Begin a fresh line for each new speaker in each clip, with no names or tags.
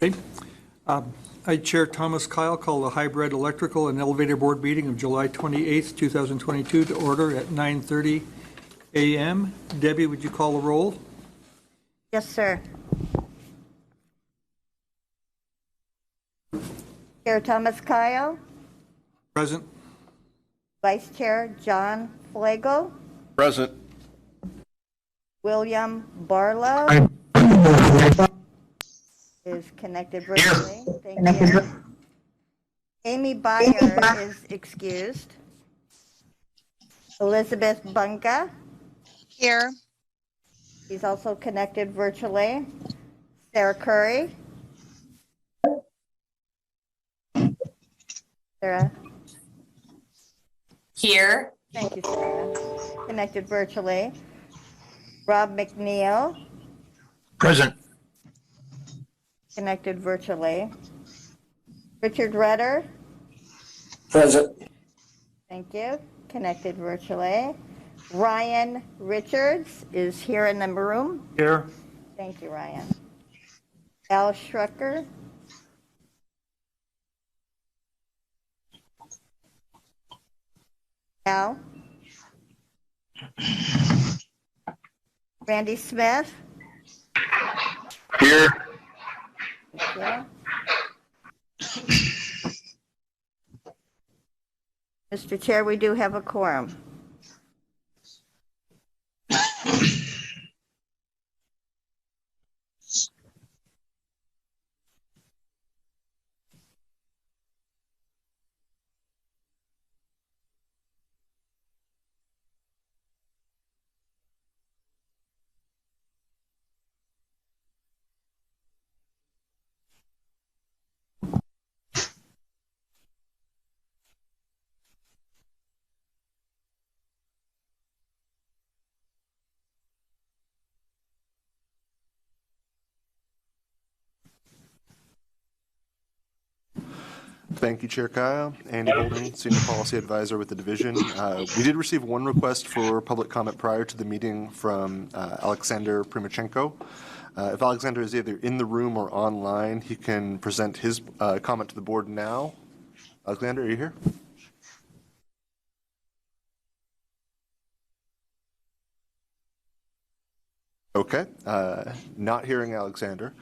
Okay. I, Chair Thomas Kyle, call the Hybrid Electrical and Elevator Board meeting of July 28th, 2022 to order at 9:30 a.m. Debbie, would you call the roll?
Yes, sir. Chair Thomas Kyle,
Present.
Vice Chair John Flagel,
Present.
William Barlow is connected virtually. Thank you. Amy Byer is excused. Elizabeth Bunga.
Here.
She's also connected virtually. Sarah Curry. Sarah.
Here.
Thank you, Sarah. Connected virtually. Rob McNeill.
Present.
Connected virtually. Richard Redder.
Present.
Thank you. Connected virtually. Ryan Richards is here in the room.
Here.
Thank you, Ryan. Al Schrucker. Al. Randy Smith.
Here.
Thank you. Mr. Chair, we do have a quorum.
Thank you, Chair Kyle. Andy Bolden, Senior Policy Advisor with the division. We did receive one request for public comment prior to the meeting from Aleksandr Primachenko. If Aleksandr is either in the room or online, he can present his comment to the board now. Aleksandr, are you here? Okay, not hearing Aleksandr.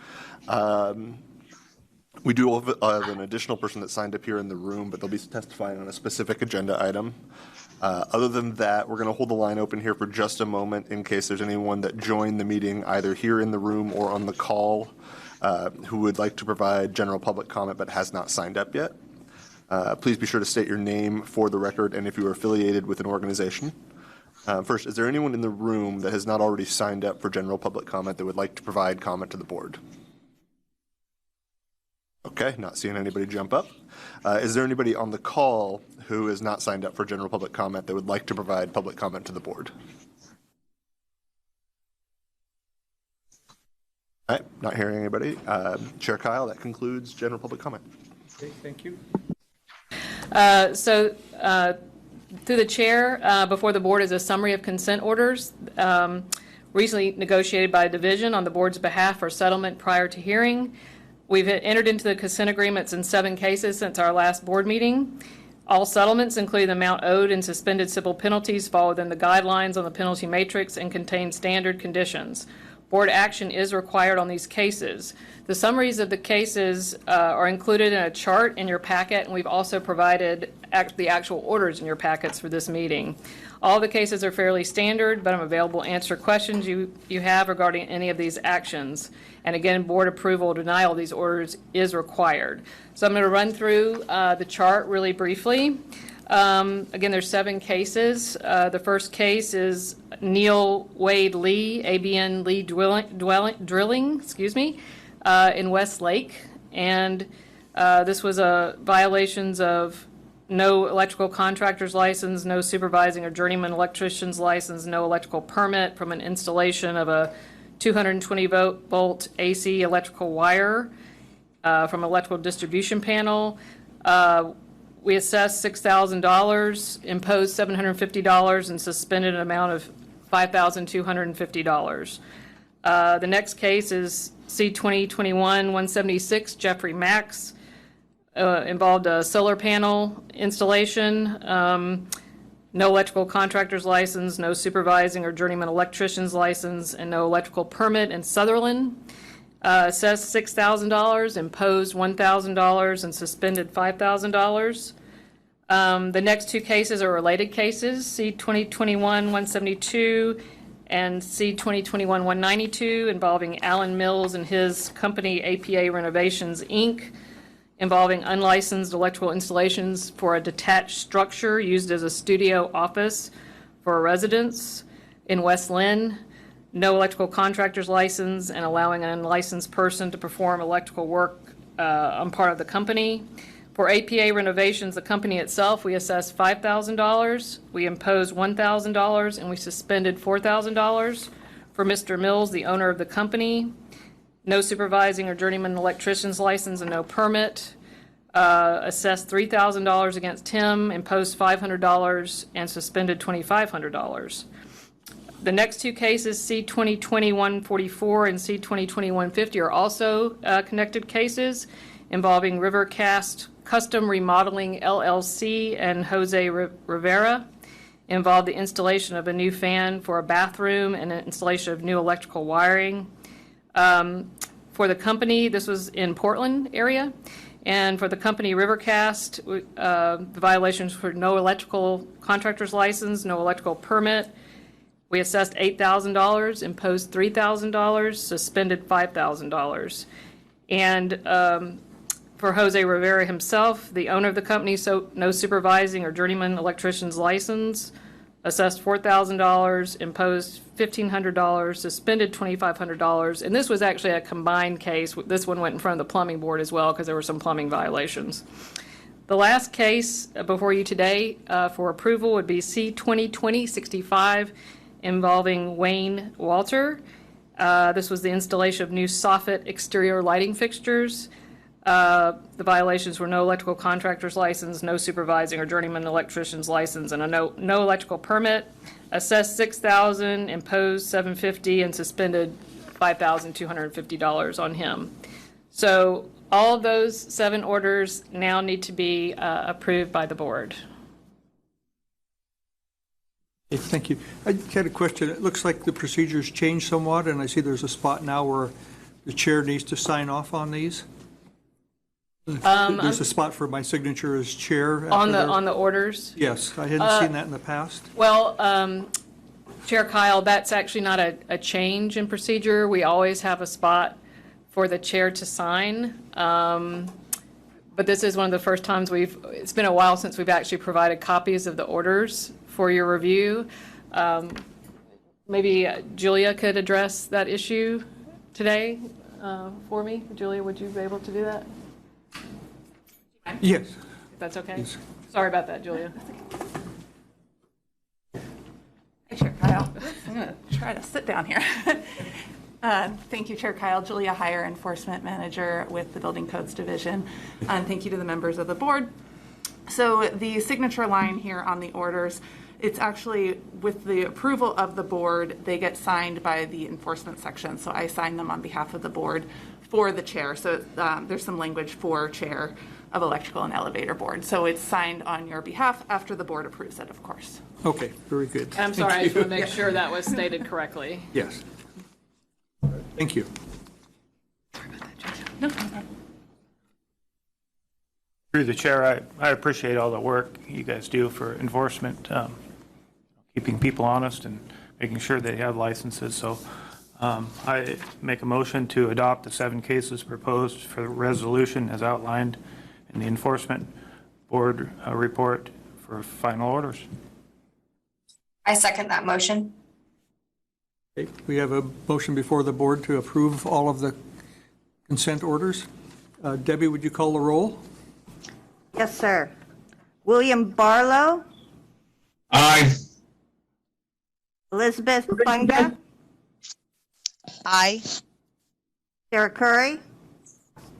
We do have an additional person that signed up here in the room, but they'll be testifying on a specific agenda item. Other than that, we're going to hold the line open here for just a moment in case there's anyone that joined the meeting either here in the room or on the call who would like to provide general public comment but has not signed up yet. Please be sure to state your name for the record and if you are affiliated with an organization. First, is there anyone in the room that has not already signed up for general public comment that would like to provide comment to the board? Okay, not seeing anybody jump up. Is there anybody on the call who is not signed up for general public comment that would like to provide public comment to the board? All right, not hearing anybody. Chair Kyle, that concludes general public comment.
Okay, thank you.
Through the chair, before the board is a summary of consent orders recently negotiated by a division on the board's behalf for settlement prior to hearing. We've entered into the consent agreements in 7 cases since our last board meeting. All settlements include the amount owed and suspended civil penalties fall within the guidelines on the penalty matrix and contain standard conditions. Board action is required on these cases. The summaries of the cases are included in a chart in your packet, and we've also provided the actual orders in your packets for this meeting. All the cases are fairly standard, but I'm available to answer questions you have regarding any of these actions. And again, board approval or denial of these orders is required. So I'm going to run through the chart really briefly. Again, there's 7 cases. The first case is Neil Wade Lee, ABN Lee Drilling, in Westlake. And this was violations of no electrical contractor's license, no supervising or journeyman electrician's license, no electrical permit from an installation of a 220 volt AC electrical wire from electrical distribution panel. We assessed $6,000, imposed $750, and suspended an amount of $5,250. The next case is C 2021-176, Jeffrey Max, involved a solar panel installation. No electrical contractor's license, no supervising or journeyman electrician's license, and no electrical permit in Sutherland. Assessed $6,000, imposed $1,000, and suspended $5,000. The next two cases are related cases, C 2021-172 and C 2021-192, involving Alan Mills and his company APA Renovations, Inc., involving unlicensed electrical installations for a detached structure used as a studio office for a residence in West Lynn, no electrical contractor's license, and allowing an unlicensed person to perform electrical work on part of the company. For APA Renovations, the company itself, we assessed $5,000, we imposed $1,000, and we suspended $4,000. For Mr. Mills, the owner of the company, no supervising or journeyman electrician's license and no permit. Assessed $3,000 against him, imposed $500, and suspended $2,500. The next two cases, C 2020-144 and C 2020-150, are also connected cases involving Rivercast Custom Remodeling LLC and Jose Rivera. Involved the installation of a new fan for a bathroom and an installation of new electrical wiring. For the company, this was in Portland area, and for the company Rivercast, the violations were no electrical contractor's license, no electrical permit. We assessed $8,000, imposed $3,000, suspended $5,000. And for Jose Rivera himself, the owner of the company, so no supervising or journeyman electrician's license, assessed $4,000, imposed $1,500, suspended $2,500, and this was actually a combined case. This one went in front of the plumbing board as well because there were some plumbing violations. The last case before you today for approval would be C 2020-65, involving Wayne Walter. This was the installation of new soffit exterior lighting fixtures. The violations were no electrical contractor's license, no supervising or journeyman electrician's license, and a no electrical permit. Assessed $6,000, imposed $750, and suspended $5,250 on him. So all of those 7 orders now need to be approved by the board.
Okay, thank you. I had a question. It looks like the procedure's changed somewhat, and I see there's a spot now where the chair needs to sign off on these. There's a spot for my signature as chair.
On the orders?
Yes, I hadn't seen that in the past.
Well, Chair Kyle, that's actually not a change in procedure. We always have a spot for the chair to sign. But this is one of the first times it's been a while since we've actually provided copies of the orders for your review. Maybe Julia could address that issue today for me. Julia, would you be able to do that?
Yes.
If that's okay?
Yes.
Sorry about that, Julia.
Hey, Chair Kyle. I'm going to try to sit down here. Thank you, Chair Kyle. Julia Heyer, Enforcement Manager with the Building Codes Division. And thank you to the members of the board. So the signature line here on the orders, it's actually with the approval of the board, they get signed by the enforcement section. So I sign them on behalf of the board for the chair. So there's some language for chair of electrical and elevator board. So it's signed on your behalf after the board approves it, of course.
Okay, very good.
I'm sorry, I just want to make sure that was stated correctly.
Yes. Thank you.
No problem.
Through the chair, I appreciate all the work you guys do for enforcement, keeping people honest and making sure they have licenses. So I make a motion to adopt the 7 cases proposed for resolution as outlined in the enforcement board report for final orders.
I second that motion.
Okay, we have a motion before the board to approve all of the consent orders. Debbie, would you call the roll?
Yes, sir. William Barlow,
Aye.
Elizabeth Funga,
Aye.
Sarah Curry,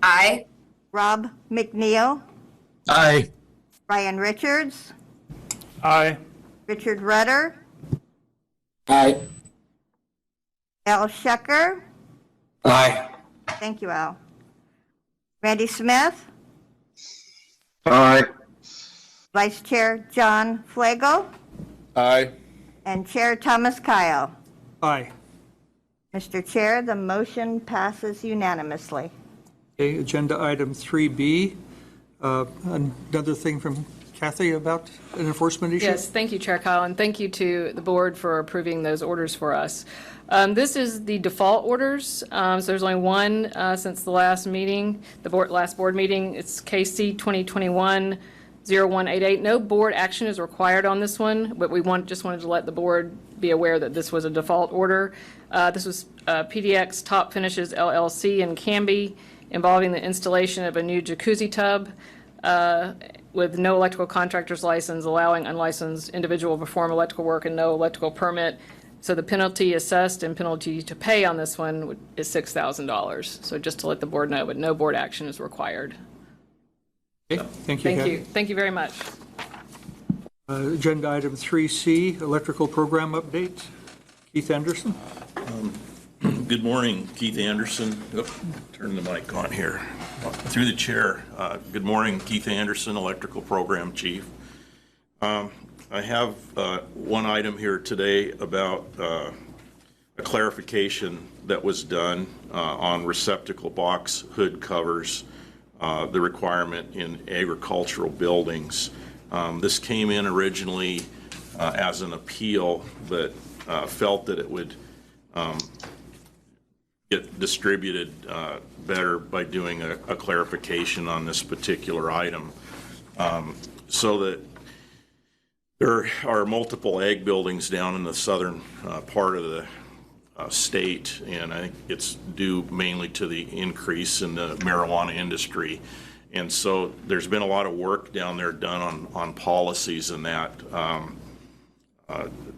Aye.
Rob McNeill,
Aye.
Ryan Richards,
Aye.
Richard Rudder,
Aye.
Al Shecker,
Aye.
Thank you, Al. Randy Smith,
Aye.
Vice Chair John Flagel,
Aye.
and Chair Thomas Kyle.
Aye.
Mr. Chair, the motion passes unanimously.
Okay, agenda item 3B. Another thing from Kathy about an enforcement issue?
Yes, thank you, Chair Kyle, and thank you to the board for approving those orders for us. This is the default orders, so there's only one since the last meeting, last board meeting. It's KC 2021-0188. No board action is required on this one, but we just wanted to let the board be aware that this was a default order. This was PDX Top Finishes LLC in Canby, involving the installation of a new jacuzzi tub with no electrical contractor's license, allowing unlicensed individual to perform electrical work and no electrical permit. So the penalty assessed and penalty to pay on this one is $6,000. So just to let the board know, but no board action is required.
Okay, thank you,
Thank
Kathy.
you. Thank you very much.
Agenda item 3C, electrical program update. Keith Anderson.
Good morning, Keith Anderson. Turn the mic on here. Through the chair, good morning, Keith Anderson, Electrical Program Chief. I have one item here today about a clarification that was done on receptacle box hood covers, the requirement in agricultural buildings. This came in originally as an appeal, but felt that it would get distributed better by doing a clarification on this particular item. So that there are multiple ag buildings down in the southern part of the state, and I think it's due mainly to the increase in the marijuana industry. And so there's been a lot of work down there done on policies and that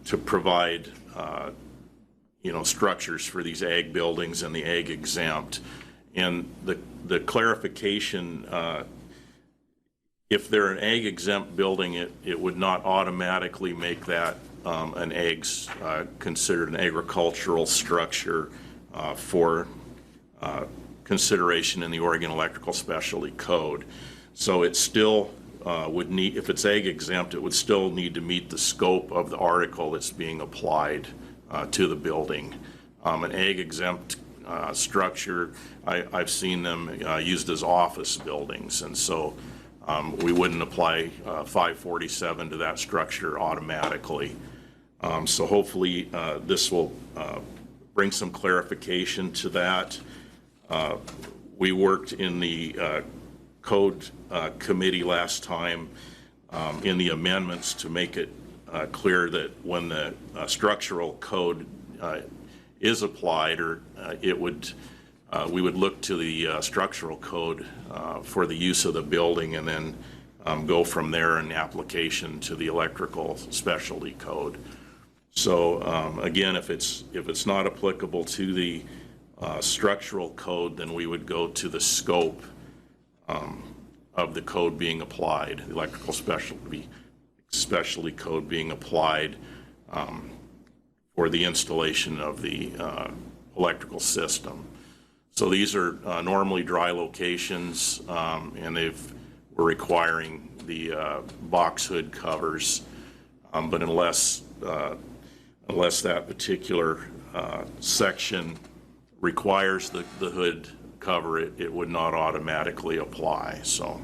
to provide structures for these ag buildings and the ag exempt. And the clarification, if they're an ag exempt building, it would not automatically make that considered an agricultural structure for consideration in the Oregon Electrical Specialty Code. So it still would need, if it's ag exempt, it would still need to meet the scope of the article that's being applied to the building. An ag exempt structure, I've seen them used as office buildings, and so we wouldn't apply 547 to that structure automatically. So hopefully this will bring some clarification to that. We worked in the code committee last time in the amendments to make it clear that when the structural code is applied, or we would look to the structural code for the use of the building, and then go from there in application to the electrical specialty code. So again, if it's not applicable to the structural code, then we would go to the scope of the code being applied, the electrical specialty code being applied for the installation of the electrical system. So these are normally dry locations, and we're requiring the box hood covers, but unless that particular section requires the hood cover, it would not automatically apply. So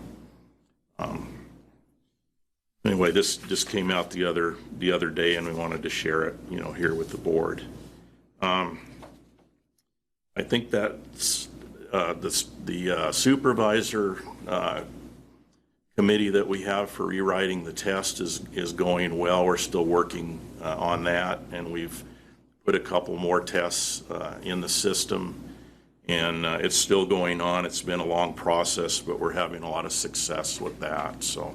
anyway, this just came out the other day, and we wanted to share it, here with the board. I think that's the supervisor committee that we have for rewriting the test is going well. We're still working on that, and we've put a couple more tests in the system, and it's still going on. It's been a long process, but we're having a lot of success with that. So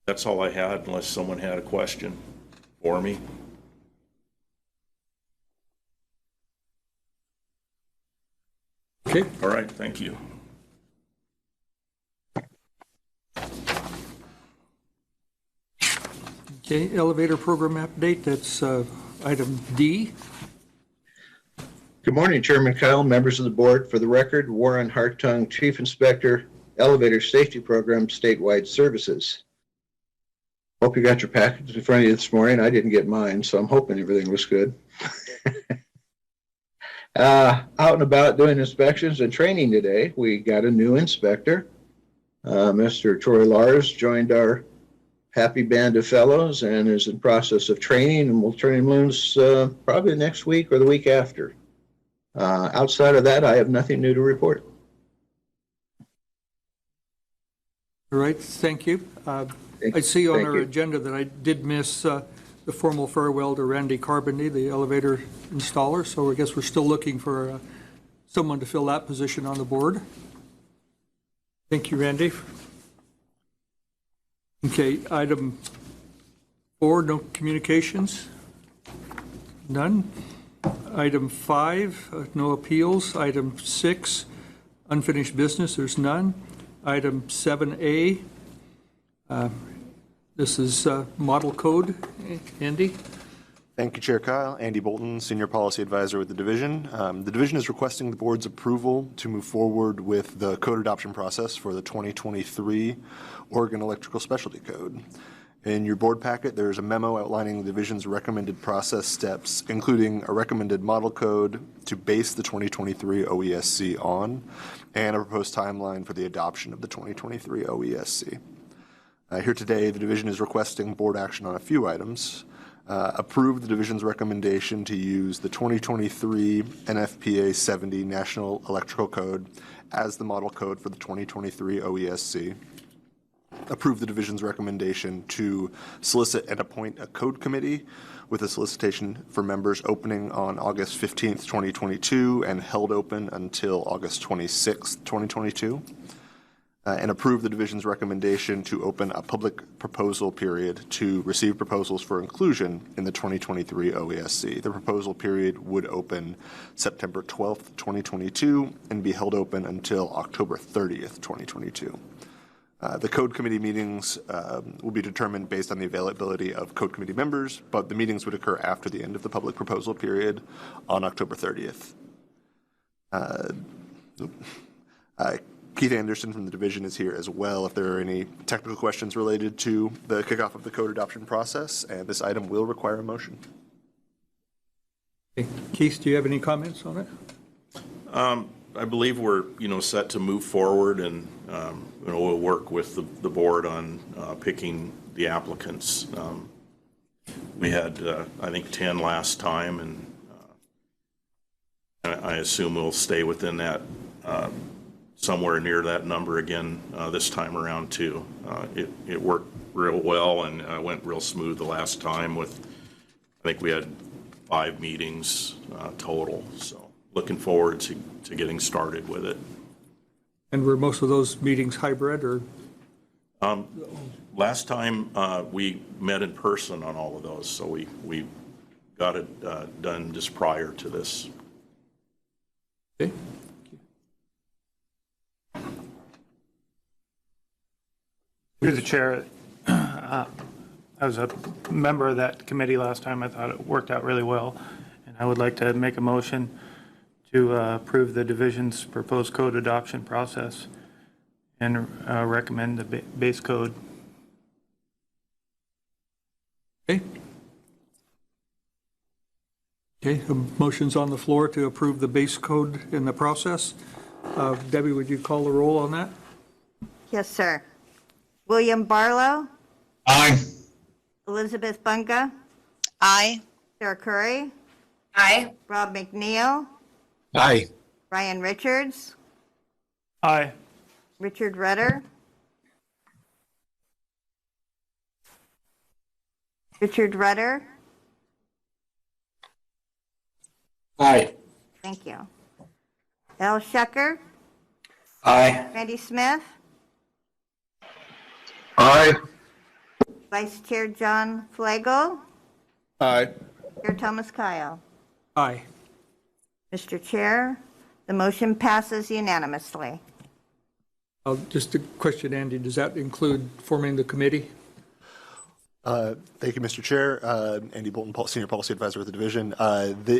that's all I had, unless someone had a question for me.
Okay.
All right, thank you.
Okay, elevator program update, that's item D.
Good morning, Chairman Kyle, members of the board. For the record, Warren Hartung, Chief Inspector, Elevator Safety Program, Statewide Services. Hope you got your package in front of you this morning. I didn't get mine, so I'm hoping everything looks good. Out and about doing inspections and training today, we got a new inspector. Mr. Troy Lars joined our happy band of fellows and is in process of training, and we'll turn him loose probably next week or the week after. Outside of that, I have nothing new to report.
All right, thank you. I see on
Thank
our
you.
agenda that I did miss the formal farewell to Randy Carmony, the elevator installer, so I guess we're still looking for someone to fill that position on the board. Thank you, Randy. Okay, item 4, no communications. None. Item 5, no appeals. Item 6, unfinished business, there's none. Item VII.A, this is model code. Andy?
Thank you, Chair Kyle. Andy Bolton, Senior Policy Advisor with the division. The division is requesting the board's approval to move forward with the code adoption process for the 2023 Oregon Electrical Specialty Code. In your board packet, there's a memo outlining the division's recommended process steps, including a recommended model code to base the 2023 OESC on, and a proposed timeline for the adoption of the 2023 OESC. Here today, the division is requesting board action on a few items. Approve the division's recommendation to use the 2023 NFPA 70 National Electrical Code as the model code for the 2023 OESC. Approve the division's recommendation to solicit and appoint a code committee with a solicitation for members opening on August 15th, 2022 and held open until August 26th, 2022. And approve the division's recommendation to open a public proposal period to receive proposals for inclusion in the 2023 OESC. The proposal period would open September 12th, 2022 and be held open until October 30th, 2022. The code committee meetings will be determined based on the availability of code committee members, but the meetings would occur after the end of the public proposal period on October 30th. Keith Anderson from the division is here as well if there are any technical questions related to the kickoff of the code adoption process, and this item will require a motion.
Okay. Keith, do you have any comments on it?
I believe we're, set to move forward, and, we'll work with the board on picking the applicants. We had, I think, 10 last time, and I assume we'll stay within that, somewhere near that number again this time around, too. It worked real well and went real smooth the last time with, I think we had 5 meetings total, so. Looking forward to getting started with it.
And were most of those meetings hybrid or?
Last time we met in person on all of those, so we got it done just prior to this.
Okay.
Through the chair, I was a member of that committee last time. I thought it worked out really well, and I would like to make a motion to approve the division's proposed code adoption process and recommend the base code.
Okay. Okay, a motion's on the floor to approve the base code in the process. Debbie, would you call the roll on that?
Yes, sir. William Barlow,
Aye.
Elizabeth Bunga,
Aye.
Sarah Curry,
Aye.
Rob McNeill,
Aye.
Ryan Richards,
Aye.
Richard Rudder,
Aye.
thank you. Al Shecker,
Aye.
Randy Smith,
Aye.
Vice Chair John Flagel,
Aye.
Chair Thomas Kyle.
Aye.
Mr. Chair, the motion passes unanimously.
Just a question, Andy, does that include forming the committee?
Thank you, Mr. Chair. Andy Bolton, Senior Policy Advisor with the division.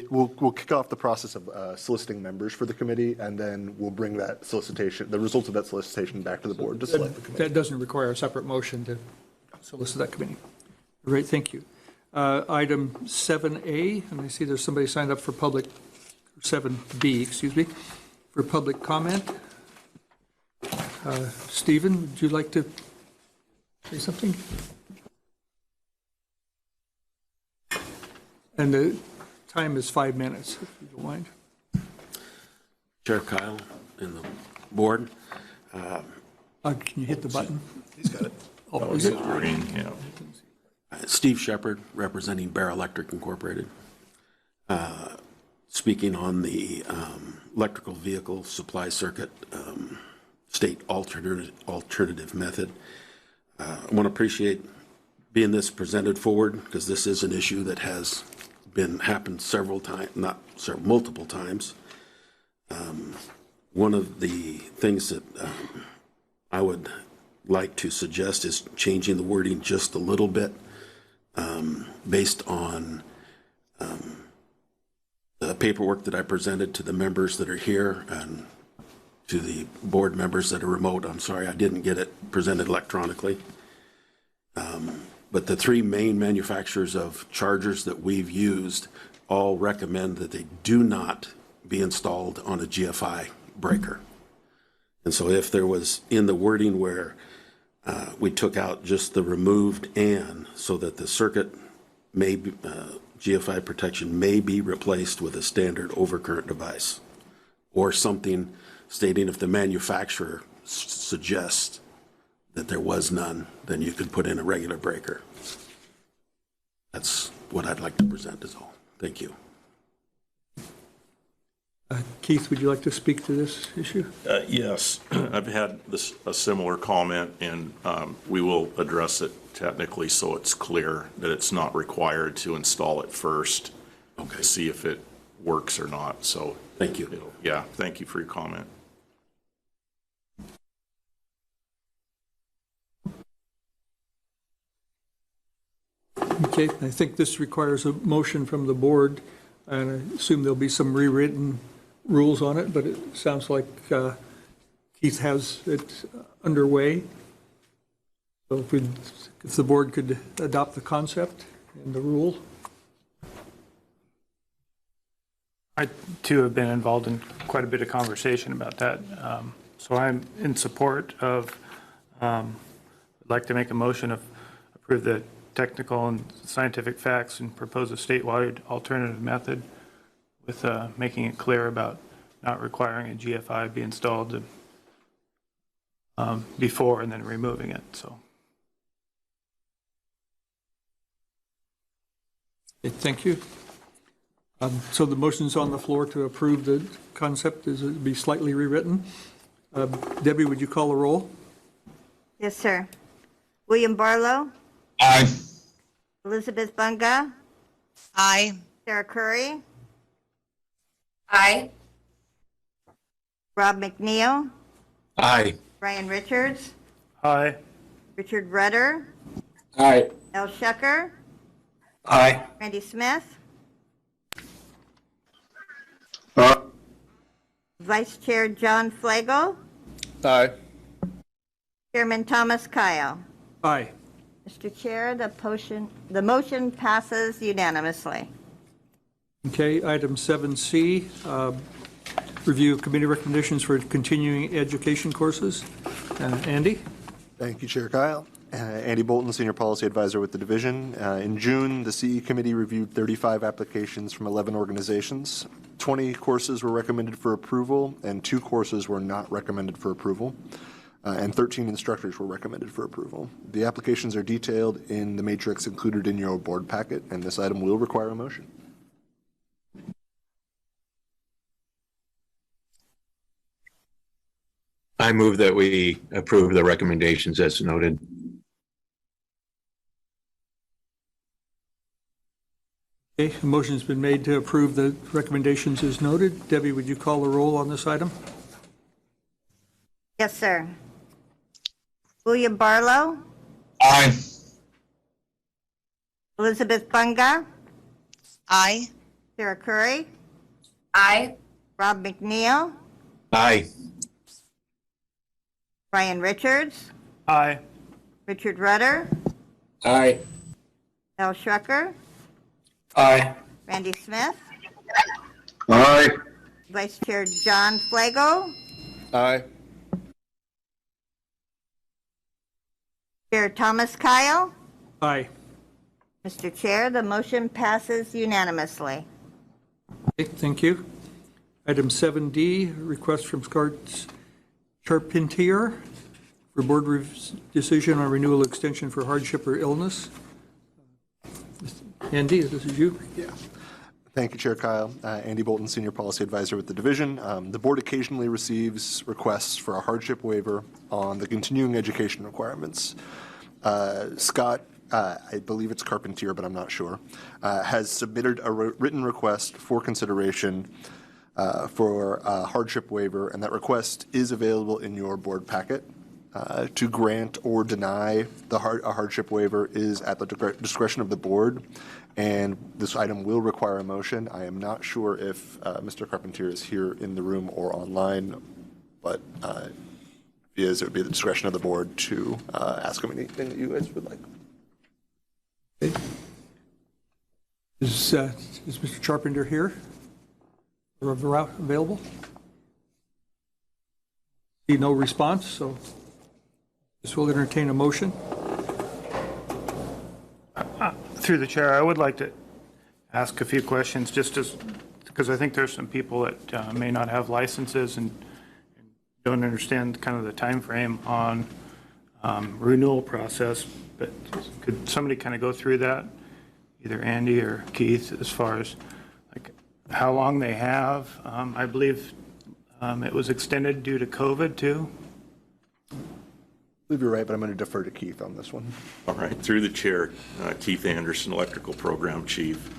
We'll kick off the process of soliciting members for the committee, and then we'll bring that solicitation, the results of that solicitation, back to the board to select the committee.
That doesn't require a separate motion to solicit that committee. Great, thank you. Item VII.A, and I see there's somebody signed up for public, VII.B, excuse me, for public comment. Stephen, would you like to say something? And the time is 5 minutes, if you don't mind.
Chair Kyle and the board.
Can you hit the button?
He's got it.
Oh, is it?
Green, yeah.
Steve Shepard, representing Bear Electric Incorporated. Speaking on the electrical vehicle supply circuit state alternative method. I want to appreciate being this presented forward, because this is an issue that has happened several times, multiple times. One of the things that I would like to suggest is changing the wording just a little bit based on the paperwork that I presented to the members that are here and to the board members that are remote. I'm sorry, I didn't get it presented electronically. But the three main manufacturers of chargers that we've used all recommend that they do not be installed on a GFI breaker. And so if there was in the wording where we took out just the removed "and" so that the circuit may be, GFI protection may be replaced with a standard overcurrent device, or something stating if the manufacturer suggests that there was none, then you could put in a regular breaker. That's what I'd like to present is all. Thank you.
Keith, would you like to speak to this issue?
Yes, I've had a similar comment, and we will address it technically so it's clear that it's not required to install it first to see if it works or not. So
thank you.
Yeah, thank you for your comment.
Okay, I think this requires a motion from the board, and I assume there'll be some rewritten rules on it, but it sounds like Keith has it underway. So if the board could adopt the concept and the rule.
I, too, have been involved in quite a bit of conversation about that. So I'm in support of, I'd like to make a motion of approve the technical and scientific facts and propose a statewide alternative method with making it clear about not requiring a GFI be installed before and then removing it. So.
Okay, thank you. So the motion's on the floor to approve the concept. Is it be slightly rewritten? Debbie, would you call the roll?
Yes, sir. William Barlow?
Aye.
Elizabeth Bunga?
Aye.
Sarah Curry?
Aye.
Rob McNeill?
Aye.
Ryan Richards?
Aye.
Richard Rudder?
Aye.
Al Shucker?
Aye.
Randy Smith? Vice Chair John Flagel?
Aye.
Chairman Thomas Kyle?
Aye.
Mr. Chair, the motion passes unanimously.
Okay, item VII.C, review of committee recommendations for continuing education courses. Andy?
Thank you, Chair Kyle. Andy Bolton, Senior Policy Advisor with the division. In June, the CE Committee reviewed 35 applications from 11 organizations. 20 courses were recommended for approval, and 2 courses were not recommended for approval, and 13 instructors were recommended for approval. The applications are detailed in the matrix included in your board packet, and this item will require a motion.
I move that we approve the recommendations as noted.
Okay, a motion's been made to approve the recommendations as noted. Debbie, would you call the roll on this item?
Yes, sir. William Barlow?
Aye.
Elizabeth Bunga,
Aye.
Sarah Curry,
Aye.
Rob McNeill,
Aye.
Ryan Richards,
Aye.
Richard Rudder,
Aye.
Al Schrecker,
Aye.
Randy Smith,
Aye.
Vice Chair John Flagel,
Aye.
Chair Thomas Kyle.
Aye.
Mr. Chair, the motion passes unanimously.
Okay, thank you. Item VII.D, request from Scott Charpentier for board decision on renewal extension for hardship or illness. Andy, this is you.
Yeah. Thank you, Chair Kyle. Andy Bolton, Senior Policy Advisor with the division. The board occasionally receives requests for a hardship waiver on the continuing education requirements. Scott, I believe it's Charpentier, but I'm not sure, has submitted a written request for consideration for a hardship waiver, and that request is available in your board packet. To grant or deny a hardship waiver is at the discretion of the board, and this item will require a motion. I am not sure if Mr. Charpentier is here in the room or online, but if he is, it would be the discretion of the board to ask him anything that you guys would like.
Okay. Is Mr. Charpentier here? Or available? See no response, so this will entertain a motion.
Through the chair, I would like to ask a few questions, because I think there's some people that may not have licenses and don't understand kind of the time frame on renewal process. But could somebody kind of go through that, either Andy or Keith, as far as like how long they have? I believe it was extended due to COVID too.
I believe you're right, but I'm going to defer to Keith on this one.
All right, through the chair, Keith Anderson, Electrical Program Chief.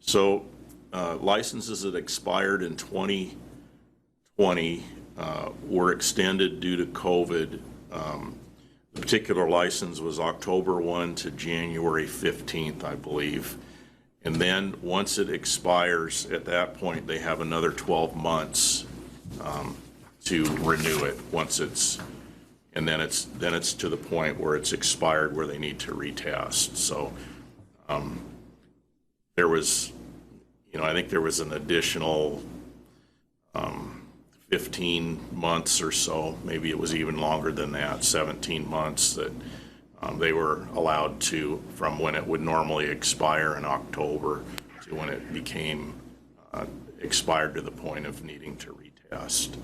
So licenses that expired in 2020 were extended due to COVID. The particular license was October 1 to January 15th, I believe. And then once it expires, at that point, they have another 12 months to renew it once it's, and then it's to the point where it's expired, where they need to retest. So there was, I think there was an additional 15 months or so, maybe it was even longer than that, 17 months that they were allowed to, from when it would normally expire in October to when it became expired to the point of needing to retest.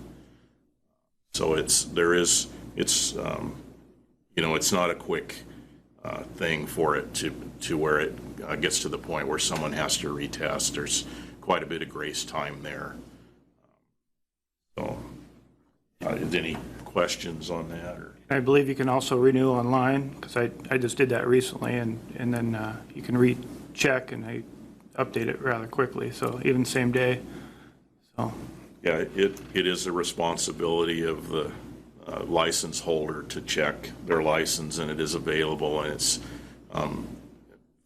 So it's not a quick thing for it to where it gets to the point where someone has to retest. There's quite a bit of grace time there. So, any questions on that? Or?
I believe you can also renew online, because I just did that recently, and then you can recheck and they update it rather quickly, so even same day. So
Yeah, it is a responsibility of the license holder to check their license, and it is available, and it's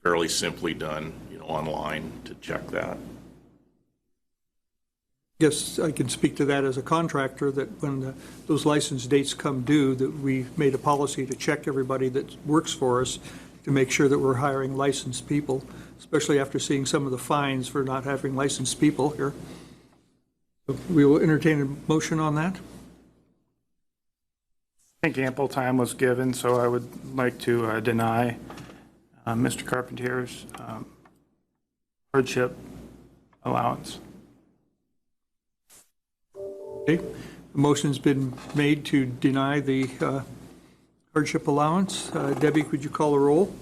fairly simply done, online to check that.
Guess I can speak to that as a contractor, that when those license dates come due, that we made a policy to check everybody that works for us to make sure that we're hiring licensed people, especially after seeing some of the fines for not having licensed people here. So we will entertain a motion on that.
I think ample time was given, so I would like to deny Mr. Charpentier's hardship allowance.
Okay, a motion's been made to deny the hardship allowance. Debbie, could you call a roll?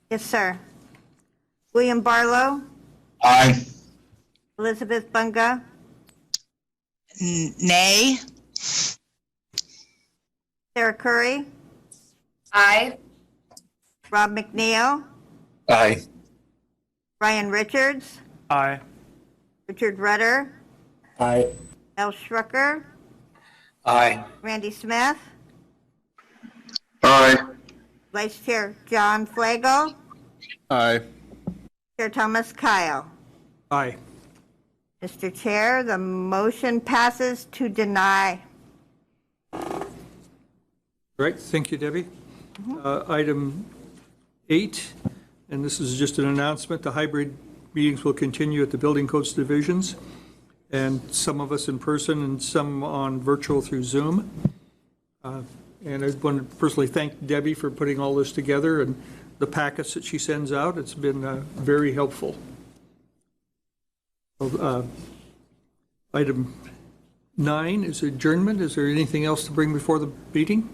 Yes, sir. William Barlow,
Aye.
Elizabeth Bunga,
Nay.
Sarah Curry,
Aye.
Rob McNeill,
Aye.
Ryan Richards,
Aye.
Richard Rudder,
Aye.
Al Schrecker,
Aye.
Randy Smith,
Aye.
Vice Chair John Flagel,
Aye.
Chair Thomas Kyle.
Aye.
Mr. Chair, the motion passes to deny.
Right, thank you, Debbie. Item 8, and this is just an announcement, the hybrid meetings will continue at the Building Codes Divisions, and some of us in person and some on virtual through Zoom. And I want to personally thank Debbie for putting all this together and the packets that she sends out. It's been very helpful. Item 9 is adjournment. Is there anything else to bring before the meeting?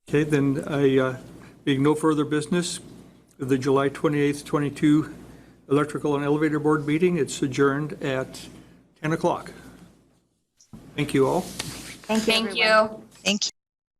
Okay, then being no further business, the July 28th, 22 Electrical and Elevator Board meeting, it's adjourned at 10 o'clock. Thank you all.
Thank you,
Thank
everyone.
you. Thank you.